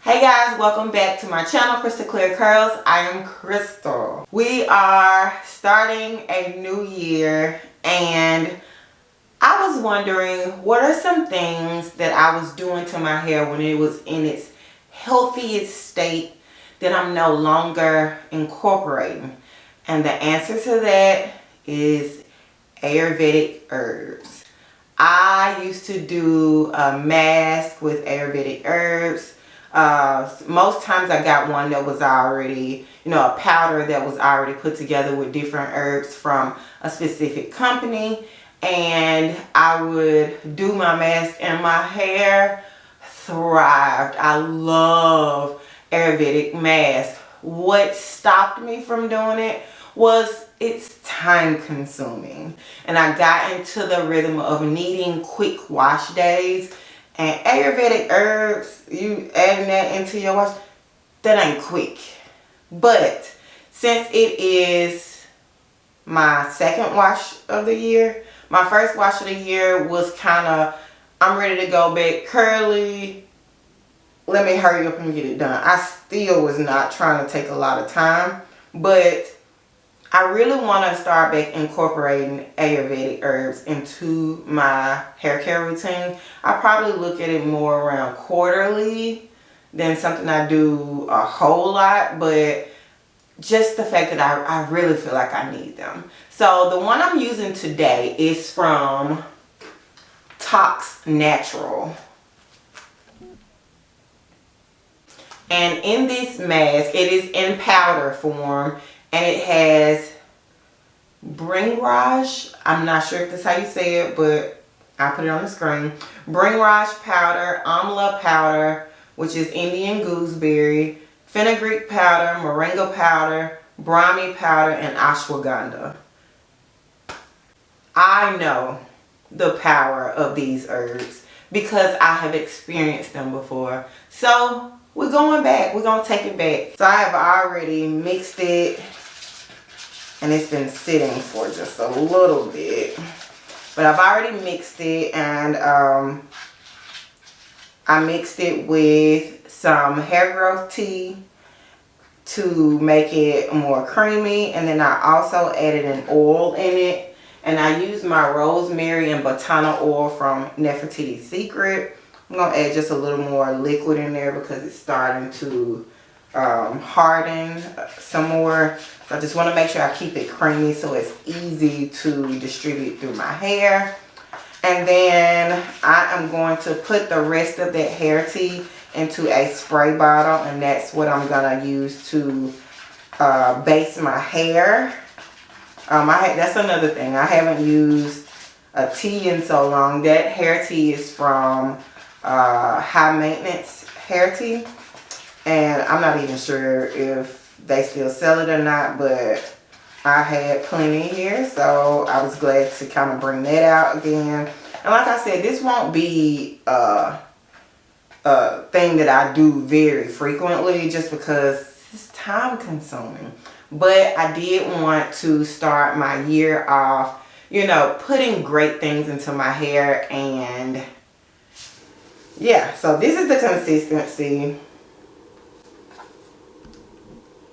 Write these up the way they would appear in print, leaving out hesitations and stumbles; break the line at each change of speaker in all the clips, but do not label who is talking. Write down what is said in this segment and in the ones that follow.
Hey guys, welcome back to my channel, Crystal Clear Curls. I am Crystal. We are starting a new year and I was wondering what are some things that I was doing to my hair when it was in its healthiest state that I'm no longer incorporating. And the answer to that is Ayurvedic herbs. I used to do a mask with Ayurvedic herbs. Most times I got one that was already, a powder that was already put together with different herbs from a specific company. And I would do my mask and my hair thrived. I love Ayurvedic mask. What stopped me from doing it was it's time consuming. And I got into the rhythm of needing quick wash days. And Ayurvedic herbs, you adding that into your wash, that ain't quick. But since it is my second wash of the year, my first wash of the year was kind of, I'm ready to go back curly. Let me hurry up and get it done. I still was not trying to take a lot of time, but I really want to start back incorporating Ayurvedic herbs into my hair care routine. I probably look at it more around quarterly than something I do a whole lot, but just the fact that I really feel like I need them. So the one I'm using today is from Toks Natural. And in this mask, it is in powder form. And it has Bringraj. I'm not sure if that's how you say it, but I'll put it on the screen. Bringraj powder, Amla powder, which is Indian gooseberry, fenugreek powder, moringa powder, brahmi powder, and ashwagandha. I know the power of these herbs because I have experienced them before. So we're going back. We're going to take it back. So I have already mixed it. And it's been sitting for just a little bit. But I've already mixed it. And I mixed it with some hair growth tea to make it more creamy. And then I also added an oil in it. And I used my rosemary and botana oil from Nefertiti's Secret. I'm going to add just a little more liquid in there because it's starting to harden some more. So I just want to make sure I keep it creamy so it's easy to distribute through my hair. And then I am going to put the rest of that hair tea into a spray bottle, and that's what I'm going to use to base my hair. That's another thing. I haven't used a tea in so long. That hair tea is from High Maintenance Hair Tea. And I'm not even sure if they still sell it or not, but I had plenty here, so I was glad to kind of bring that out again. And like I said, this won't be a thing that I do very frequently just because it's time consuming. But I did want to start my year off, putting great things into my hair. And yeah, so this is the consistency.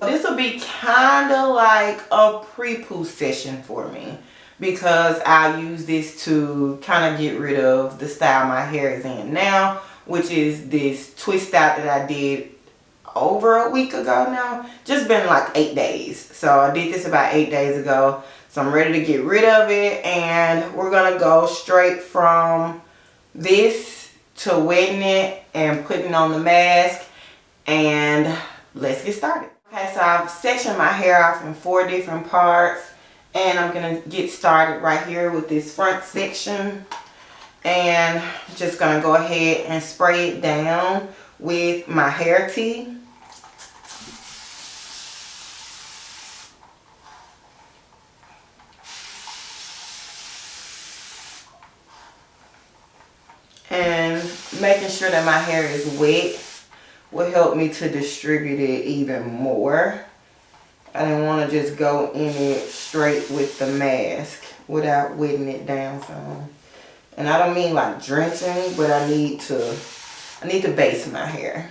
This will be kind of like a pre-poo session for me because I use this to kind of get rid of the style my hair is in now, which is this twist out that I did over a week ago now. Just been like 8 days. So I did this about 8 days ago. So I'm ready to get rid of it, and we're going to go straight from this to wetting it and putting on the mask, and let's get started. Okay, so I've sectioned my hair off in 4 different parts, and I'm going to get started right here with this front section, and just going to go ahead and spray it down with my hair tea. And making sure that my hair is wet will help me to distribute it even more. I didn't want to just go in it straight with the mask without wetting it down some. And I don't mean like drenching, but I need to base my hair.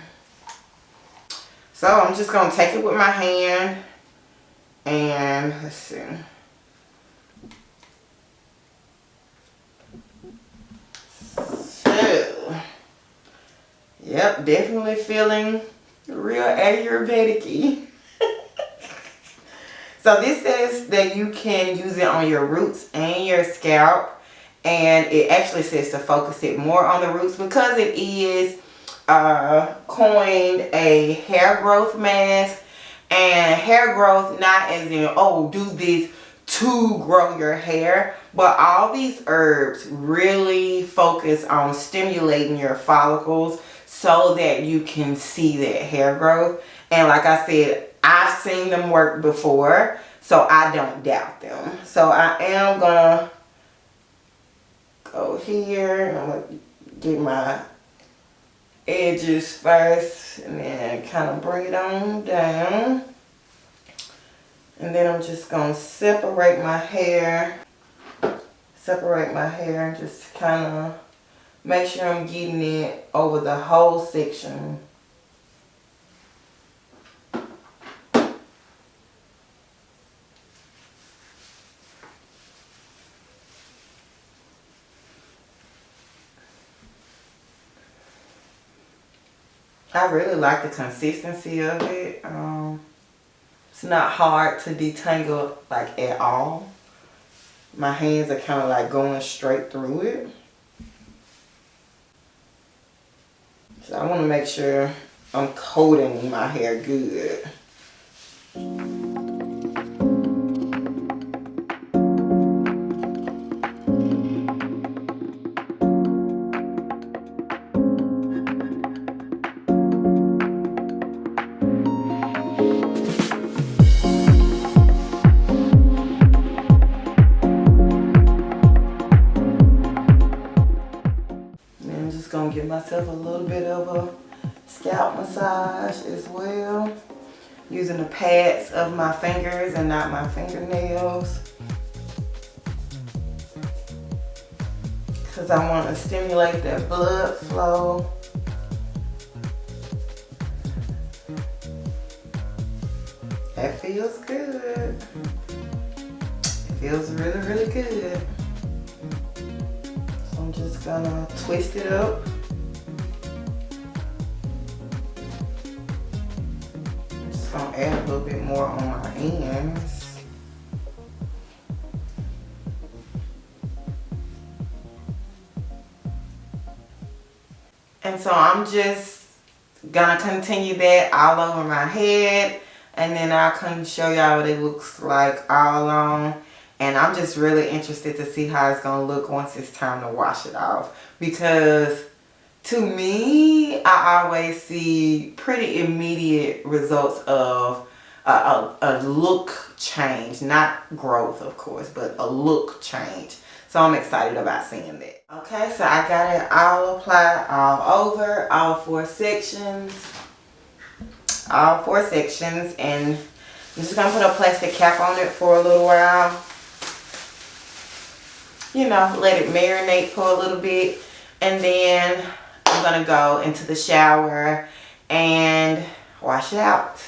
So I'm just going to take it with my hand and let's see. So, yep, definitely feeling real Ayurvedic-y. So this says that you can use it on your roots and your scalp. And it actually says to focus it more on the roots because it is coined a hair growth mask. And hair growth, not as in, oh, do this to grow your hair. But all these herbs really focus on stimulating your follicles so that you can see that hair growth. And like I said, I've seen them work before, so I don't doubt them. So I am gonna go here and I'm gonna get my edges first and then kind of bring it on down. And then I'm just gonna separate my hair and just kind of make sure I'm getting it over the whole section. I really like the consistency of it. It's not hard to detangle like at all. My hands are kind of like going straight through it. So I want to make sure I'm coating my hair good. Give myself a little bit of a scalp massage as well, using the pads of my fingers and not my fingernails, because I want to stimulate that blood flow. That feels good. It feels really, really good. So I'm just gonna twist it up. Gonna add a little bit more on my ends. And so I'm just gonna continue that all over my head, and then I can show y'all what it looks like all on. And I'm just really interested to see how it's gonna look once it's time to wash it off, because to me, I always see pretty immediate results of a look change. Not growth, of course, but a look change. So I'm excited about seeing that. Okay, so I got it all applied all over, all four sections. And I'm just going to put a plastic cap on it for a little while. You know, let it marinate for a little bit. And then I'm gonna go into the shower and wash it out.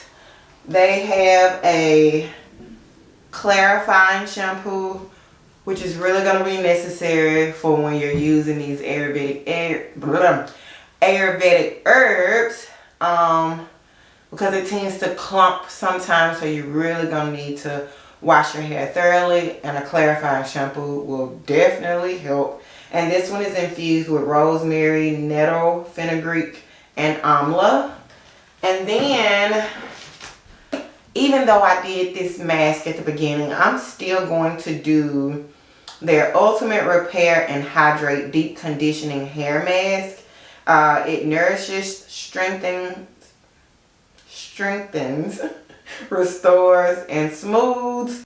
They have a clarifying shampoo, which is really gonna be necessary for when you're using these Ayurvedic herbs, because it tends to clump sometimes, so you're really gonna need to wash your hair thoroughly, and a clarifying shampoo will definitely help. And this one is infused with rosemary, nettle, fenugreek, and amla. And then, even though I did this mask at the beginning, I'm still going to do their Ultimate Repair and Hydrate Deep Conditioning Hair Mask. It nourishes, strengthens, restores, and smooths.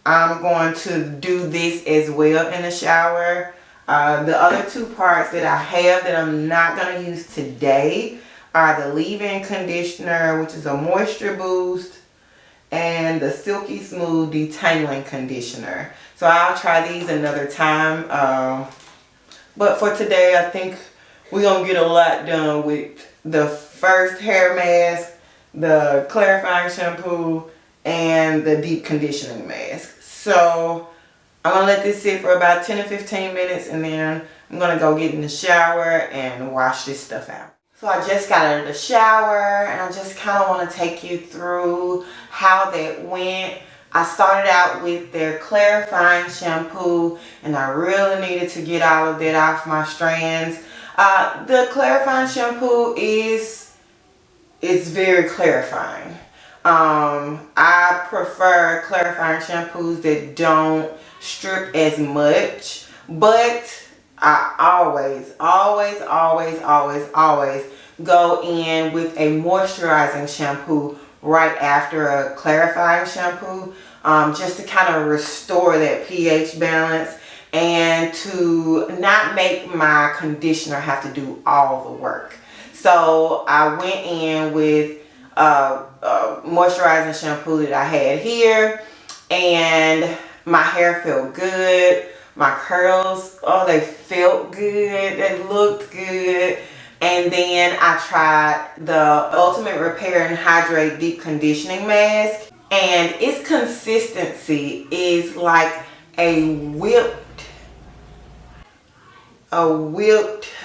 I'm going to do this as well in the shower. The other two parts that I have that I'm not going to use today are the leave-in conditioner, which is a moisture boost, and the silky smooth detangling conditioner. So I'll try these another time. But for today, I think we're going to get a lot done with the first hair mask, the clarifying shampoo, and the deep conditioning mask. So I'm gonna let this sit for about 10 to 15 minutes, and then I'm gonna go get in the shower and wash this stuff out. So I just got out of the shower, and I just kind of want to take you through how that went. I started out with their clarifying shampoo, and I really needed to get all of that off my strands. The clarifying shampoo is very clarifying. I prefer clarifying shampoos that don't strip as much, but I always go in with a moisturizing shampoo right after a clarifying shampoo, just to kind of restore that pH balance and to not make my conditioner have to do all the work. So I went in with moisturizing shampoo that I had here, and my hair felt good. My curls, oh, they felt good. They looked good. And then I tried the Ultimate Repair and Hydrate Deep Conditioning Mask, and its consistency is like a whipped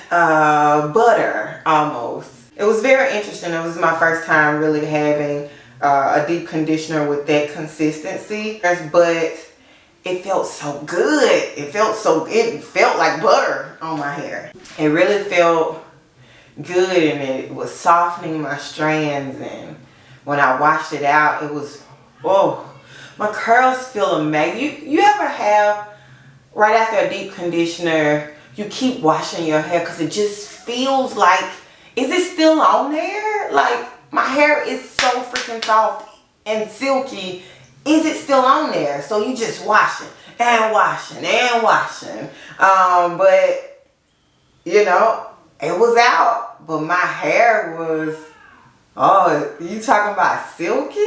butter almost. It was very interesting. It was my first time really having a deep conditioner with that consistency, but it felt so good. It felt like butter on my hair. It really felt good, and it was softening my strands, and when I washed it out, it was, oh, my curls feel amazing. You ever have, right after a deep conditioner, you keep washing your hair because it just feels like, is it still on there? Like, my hair is so freaking soft and silky. Is it still on there? So you just washing and washing and washing. But, you know, it was out. But my hair was, oh, you talking about silky?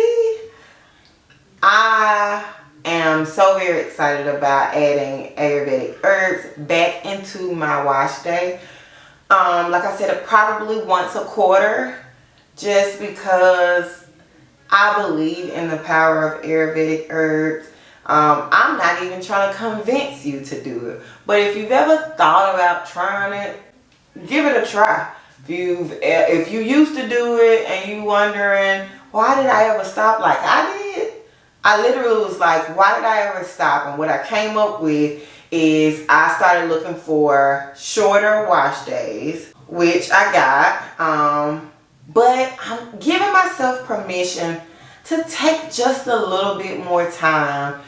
I am so very excited about adding Ayurvedic herbs back into my wash day. Like I said, probably once a quarter, just because I believe in the power of Ayurvedic herbs. I'm not even trying to convince you to do it, but if you've ever thought about trying it, give it a try. If you used to do it and you wondering, why did I ever stop like I did? I literally was like, why did I ever stop? And what I came up with is I started looking for shorter wash days, which I got. But I'm giving myself permission to take just a little bit more time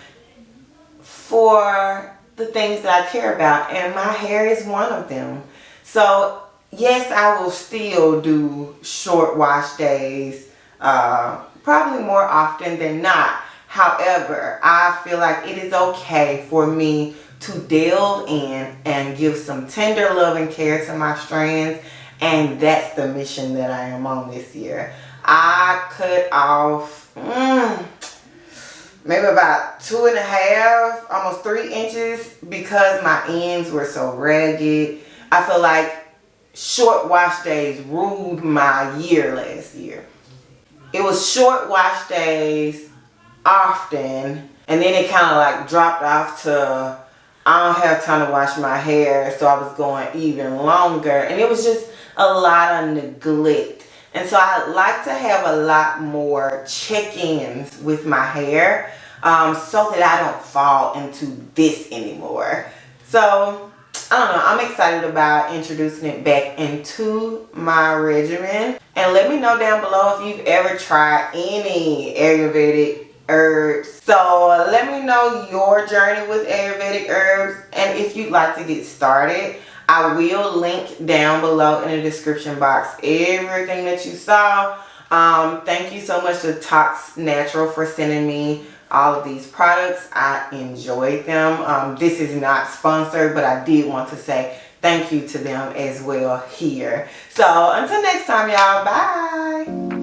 for the things that I care about, and my hair is one of them. So yes, I will still do short wash days, probably more often than not. However, I feel like it is okay for me to delve in and give some tender love and care to my strands, and that's the mission that I am on this year. I cut off maybe about 2.5, almost 3 inches, because my ends were so ragged. I feel like short wash days ruled my year last year. It was short wash days often, and then it kind of like dropped off to I don't have time to wash my hair, so I was going even longer, and it was just a lot of neglect. And so I like to have a lot more check-ins with my hair, so that I don't fall into this anymore. So I don't know, I'm excited about introducing it back into my regimen. And let me know down below if you've ever tried any Ayurvedic herbs. So let me know your journey with Ayurvedic herbs, and if you'd like to get started, I will link down below in the description box everything that you saw. Thank you so much to Toks Natural for sending me all of these products. I enjoyed them. This is not sponsored, but I did want to say thank you to them as well here. So until next time, y'all, bye.